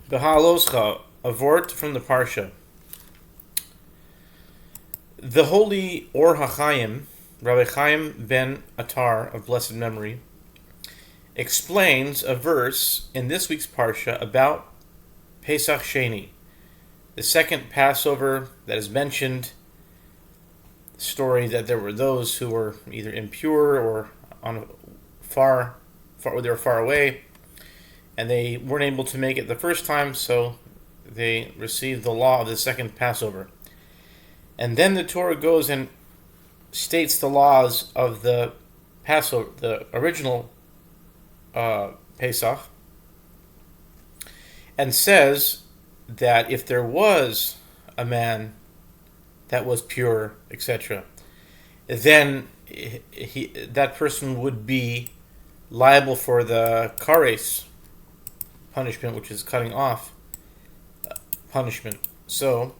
Behaloscha, a vort from the Parshah. The holy Or HaChaim, Rabbi Chaim ben Attar of blessed memory, explains a verse in this week's Parsha about Pesach Sheni, the second Passover that is mentioned. The story that there were those who were either impure or on they were far away, and they weren't able to make it the first time, so they received the law of the second Passover. And then the Torah goes and states the laws of the Passover, the original Pesach, and says that if there was a man that was pure, etc., then that person would be liable for the kares punishment, which is cutting off punishment. So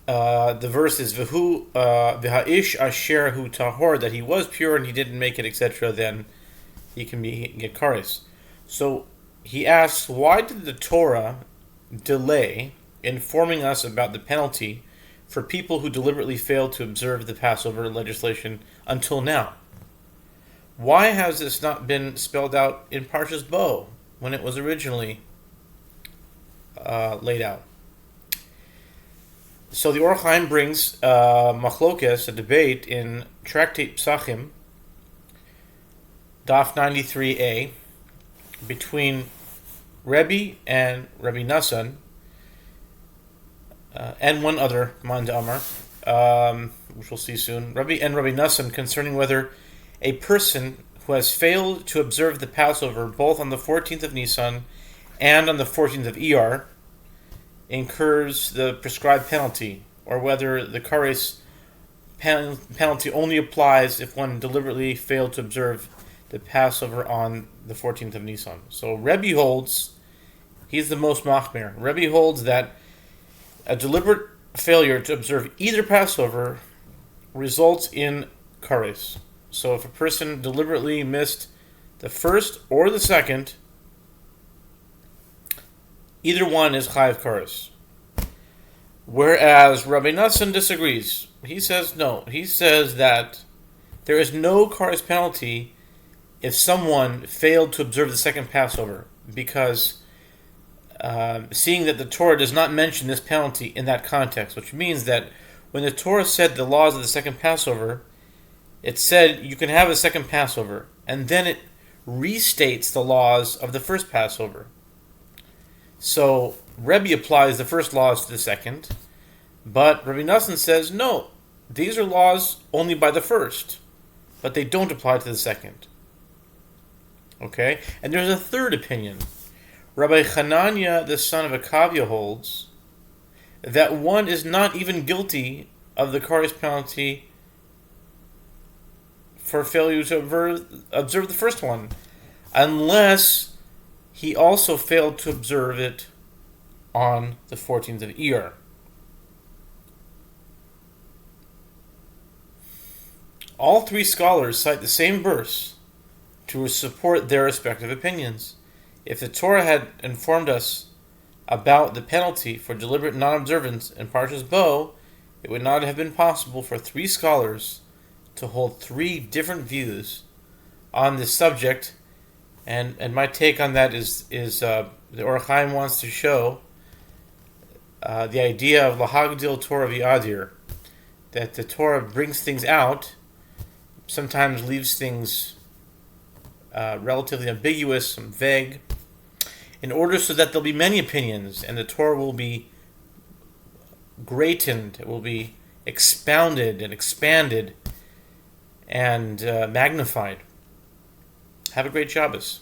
the verse is v'ha'ish asher hu tahor, that he was pure and he didn't make it, etc., then he can get kares. So he asks, why did the Torah delay informing us about the penalty for people who deliberately failed to observe the Passover legislation until now? Why has this not been spelled out in Parshah's Bo when it was originally laid out? So the Or HaChaim brings machlokes, a debate in Tractate Psachim, Daf 93a, between Rebbe and Rabbi Nassan, and one other Man D'Amar, which we'll see soon, Rabbi and Rabbi Nassan, concerning whether a person who has failed to observe the Passover both on the 14th of Nisan and on the 14th of Iyar incurs the prescribed penalty, or whether the kares penalty only applies if one deliberately failed to observe the Passover on the 14th of Nisan. So Rebbe holds, he's the most machmir. Rebbe holds that a deliberate failure to observe either Passover results in kares. So if a person deliberately missed the first or the second, either one is chayav kares. Whereas Rabbi Nassan disagrees. He says no. He says that there is no kares penalty if someone failed to observe the second Passover, because seeing that the Torah does not mention this penalty in that context, which means that when the Torah said the laws of the second Passover, it said you can have a second Passover, and then it restates the laws of the first Passover. So Rebbe applies the first laws to the second, but Rabbi Nassan says, no, these are laws only by the first, but they don't apply to the second. Okay? And there's a third opinion. Rabbi Hanania, the son of Akavia, holds that one is not even guilty of the kares penalty for failure to observe the first one, unless he also failed to observe it on the 14th of Iyar. All three scholars cite the same verse to support their respective opinions. If the Torah had informed us about the penalty for deliberate non-observance in Parshah's Bo, it would not have been possible for three scholars to hold three different views on this subject. And my take on that is the Or HaChaim wants to show the idea of Lahagdil Torah V'Adir, that the Torah brings things out, sometimes leaves things relatively ambiguous and vague, in order so that there'll be many opinions, and the Torah will be greatened, it will be expounded and expanded and magnified. Have a great Shabbos.